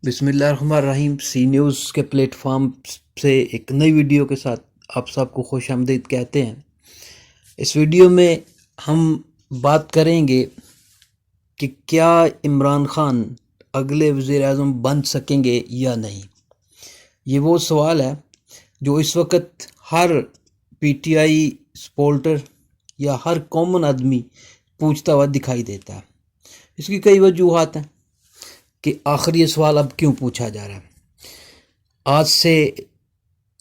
بسم اللہ الرحمن الرحیم. سی نیوز کے پلیٹ فارم سے ایک نئی ویڈیو کے ساتھ آپ سب کو خوش آمدید کہتے ہیں. اس ویڈیو میں ہم بات کریں گے کہ کیا عمران خان اگلے وزیر اعظم بن سکیں گے یا نہیں. یہ وہ سوال ہے جو اس وقت ہر پی ٹی آئی سپورٹر یا ہر کامن آدمی پوچھتا ہوا دکھائی دیتا ہے. اس کی کئی وجوہات ہیں کہ آخر یہ سوال اب کیوں پوچھا جا رہا ہے. آج سے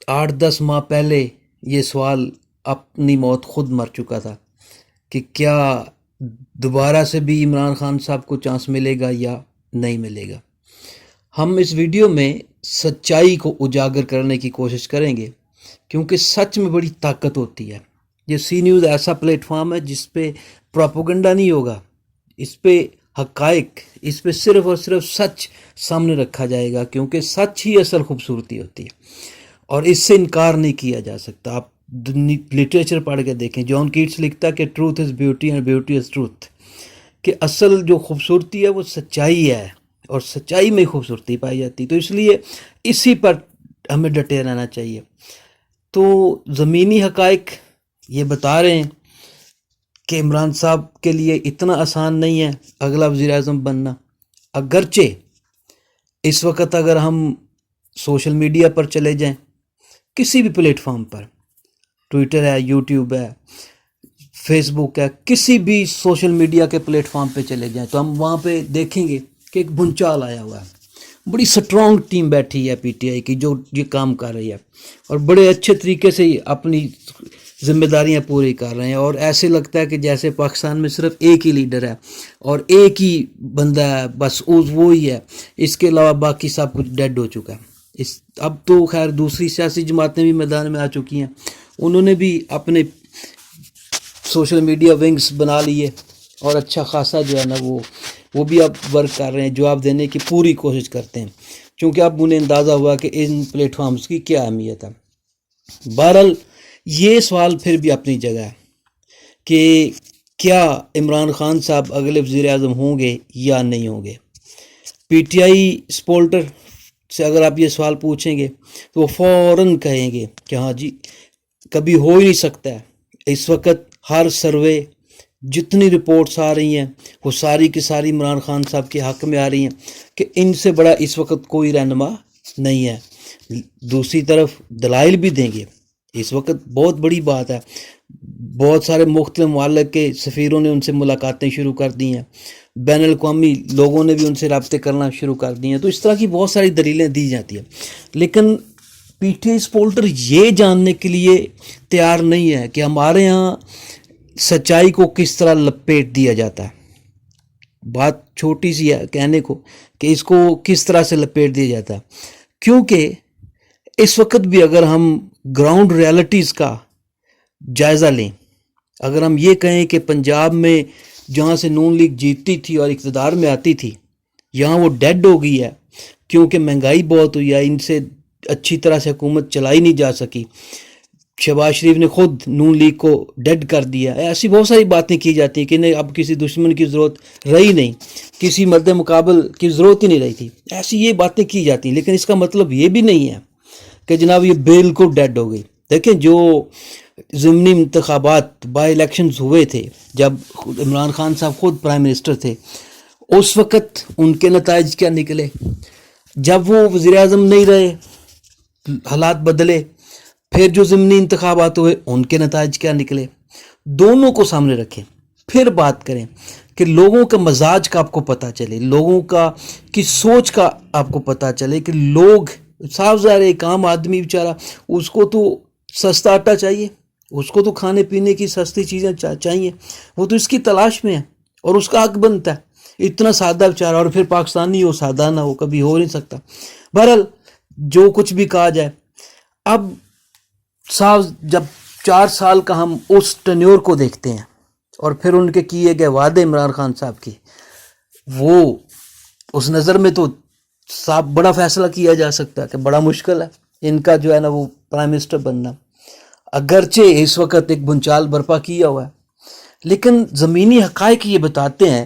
8-10 ماہ پہلے یہ سوال اپنی موت خود مر چکا تھا کہ کیا دوبارہ سے بھی عمران خان صاحب کو چانس ملے گا یا نہیں ملے گا. ہم اس ویڈیو میں سچائی کو اجاگر کرنے کی کوشش کریں گے کیونکہ سچ میں بڑی طاقت ہوتی ہے. یہ سی نیوز ایسا پلیٹ فارم ہے جس پہ پروپیگنڈا نہیں ہوگا، اس پہ حقائق، اس پہ صرف اور صرف سچ سامنے رکھا جائے گا کیونکہ سچ ہی اصل خوبصورتی ہوتی ہے اور اس سے انکار نہیں کیا جا سکتا. آپ لٹریچر پڑھ کے دیکھیں، جان کیٹس لکھتا ہے کہ truth is beauty and beauty is truth, کہ اصل جو خوبصورتی ہے وہ سچائی ہے اور سچائی میں خوبصورتی پائی جاتی. تو اس لیے اسی پر ہمیں ڈٹے رہنا چاہیے. تو زمینی حقائق یہ بتا رہے ہیں کہ عمران صاحب کے لیے اتنا آسان نہیں ہے اگلا وزیر اعظم بننا. اگرچہ اس وقت اگر ہم سوشل میڈیا پر چلے جائیں، کسی بھی پلیٹ فارم پر، ٹویٹر ہے، یوٹیوب ہے، فیس بک ہے، کسی بھی سوشل میڈیا کے پلیٹ فارم پہ چلے جائیں تو ہم وہاں پہ دیکھیں گے کہ ایک بھونچال آیا ہوا ہے. بڑی سٹرونگ ٹیم بیٹھی ہے پی ٹی آئی کی جو یہ کام کر رہی ہے اور بڑے اچھے طریقے سے اپنی ذمہ داریاں پوری کر رہے ہیں. اور ایسے لگتا ہے کہ جیسے پاکستان میں صرف ایک ہی لیڈر ہے اور ایک ہی بندہ ہے، بس وہی ہے، اس کے علاوہ باقی سب کچھ ڈیڈ ہو چکا ہے. اب تو خیر دوسری سیاسی جماعتیں بھی میدان میں آ چکی ہیں، انہوں نے بھی اپنے سوشل میڈیا ونگز بنا لیے اور اچھا خاصا جو ہے نا وہ بھی اب ورک کر رہے ہیں، جواب دینے کی پوری کوشش کرتے ہیں چونکہ اب انہیں اندازہ ہوا کہ ان پلیٹ فارمز کی کیا اہمیت ہے. بہرحال یہ سوال پھر بھی اپنی جگہ ہے کہ کیا عمران خان صاحب اگلے وزیر اعظم ہوں گے یا نہیں ہوں گے. پی ٹی آئی سپورٹر سے اگر آپ یہ سوال پوچھیں گے تو وہ فوراً کہیں گے کہ ہاں جی کبھی ہو ہی نہیں سکتا ہے. اس وقت ہر سروے، جتنی رپورٹس آ رہی ہیں وہ ساری کی ساری عمران خان صاحب کے حق میں آ رہی ہیں کہ ان سے بڑا اس وقت کوئی رہنما نہیں ہے. دوسری طرف دلائل بھی دیں گے. اس وقت بہت بڑی بات ہے، بہت سارے مختلف ممالک کے سفیروں نے ان سے ملاقاتیں شروع کر دی ہیں، بین الاقوامی لوگوں نے بھی ان سے رابطے کرنا شروع کر دی ہیں. تو اس طرح کی بہت ساری دلیلیں دی جاتی ہیں، لیکن پی ٹی آئی سپورٹر یہ جاننے کے لیے تیار نہیں ہے کہ ہمارے ہاں سچائی کو کس طرح لپیٹ دیا جاتا ہے. بات چھوٹی سی ہے کہنے کو کہ اس کو کس طرح سے لپیٹ دیا جاتا ہے، کیونکہ اس وقت بھی اگر ہم گراؤنڈ ریالٹیز کا جائزہ لیں، اگر ہم یہ کہیں کہ پنجاب میں جہاں سے نون لیگ جیتتی تھی اور اقتدار میں آتی تھی یہاں وہ ڈیڈ ہو گئی ہے کیونکہ مہنگائی بہت ہوئی ہے، ان سے اچھی طرح سے حکومت چلائی نہیں جا سکی، شہباز شریف نے خود نون لیگ کو ڈیڈ کر دیا. ایسی بہت ساری باتیں کی جاتی ہیں کہ نہیں اب کسی دشمن کی ضرورت رہی نہیں، کسی مرد مقابل کی ضرورت ہی نہیں رہی تھی. ایسی یہ باتیں کی جاتی ہیں، لیکن اس کا مطلب یہ بھی نہیں ہے کہ جناب یہ بالکل ڈیڈ ہو گئی. دیکھیں جو ضمنی انتخابات بائی الیکشنز ہوئے تھے جب عمران خان صاحب خود پرائم منسٹر تھے، اس وقت ان کے نتائج کیا نکلے. جب وہ وزیر اعظم نہیں رہے، حالات بدلے، پھر جو ضمنی انتخابات ہوئے ان کے نتائج کیا نکلے. دونوں کو سامنے رکھیں، پھر بات کریں کہ لوگوں کا مزاج کا آپ کو پتہ چلے، لوگوں کی سوچ کا آپ کو پتہ چلے کہ لوگ صاف ظاہر ایک عام آدمی بیچارہ، اس کو تو سستا آٹا چاہیے، اس کو تو کھانے پینے کی سستی چیزیں چاہیے، وہ تو اس کی تلاش میں ہے اور اس کا حق بنتا ہے. اتنا سادہ بیچارہ، اور پھر پاکستانی ہو سادہ نہ ہو کبھی ہو نہیں سکتا. بہرحال جو کچھ بھی کہا جائے، اب صاحب جب 4 سال کا ہم اس ٹینیور کو دیکھتے ہیں اور پھر ان کے کیے گئے وعدے عمران خان صاحب کی، وہ اس نظر میں تو صاحب بڑا فیصلہ کیا جا سکتا ہے کہ بڑا مشکل ہے ان کا جو ہے نا وہ پرائم منسٹر بننا. اگرچہ اس وقت ایک بھونچال برپا کیا ہوا ہے، لیکن زمینی حقائق یہ بتاتے ہیں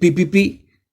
PPP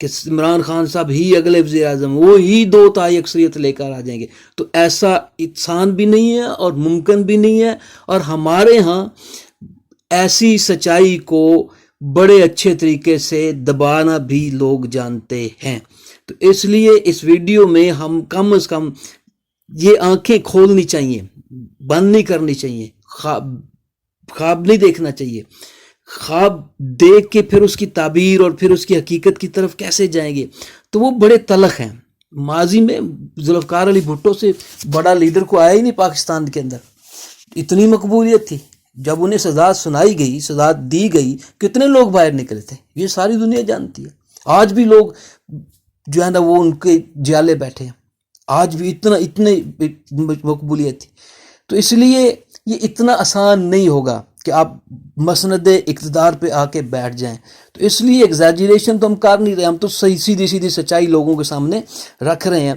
کہ عمران خان صاحب ہی اگلے وزیر اعظم، وہ ہی 2 تہائی اکثریت لے کر آ جائیں گے. تو ایسا انسان بھی نہیں ہے اور ممکن بھی نہیں ہے. اور ہمارے ہاں ایسی سچائی کو بڑے اچھے طریقے سے دبانا بھی لوگ جانتے ہیں. تو اس لیے اس ویڈیو میں ہم کم از کم یہ آنکھیں کھولنی چاہیے، بند نہیں کرنی چاہیے، خواب نہیں دیکھنا چاہیے. خواب دیکھ کے پھر اس کی تعبیر اور پھر اس کی حقیقت کی طرف کیسے جائیں گے، تو وہ بڑے تلخ ہیں. ماضی میں ذوالفقار علی بھٹو سے بڑا لیڈر کو آیا ہی نہیں پاکستان کے اندر. اتنی مقبولیت تھی، جب انہیں سزا سنائی گئی، سزا دی گئی، کتنے لوگ باہر نکلے تھے، یہ ساری دنیا جانتی ہے. آج بھی لوگ جو ہے نا وہ ان کے جالے بیٹھے ہیں، آج بھی اتنے مقبولیت تھی. تو اس لیے یہ اتنا آسان نہیں ہوگا کہ آپ مسند اقتدار پہ آ کے بیٹھ جائیں. تو اس لیے ایگزیجریشن تو ہم کر نہیں رہے، ہم تو سیدھی سچائی لوگوں کے سامنے رکھ رہے ہیں.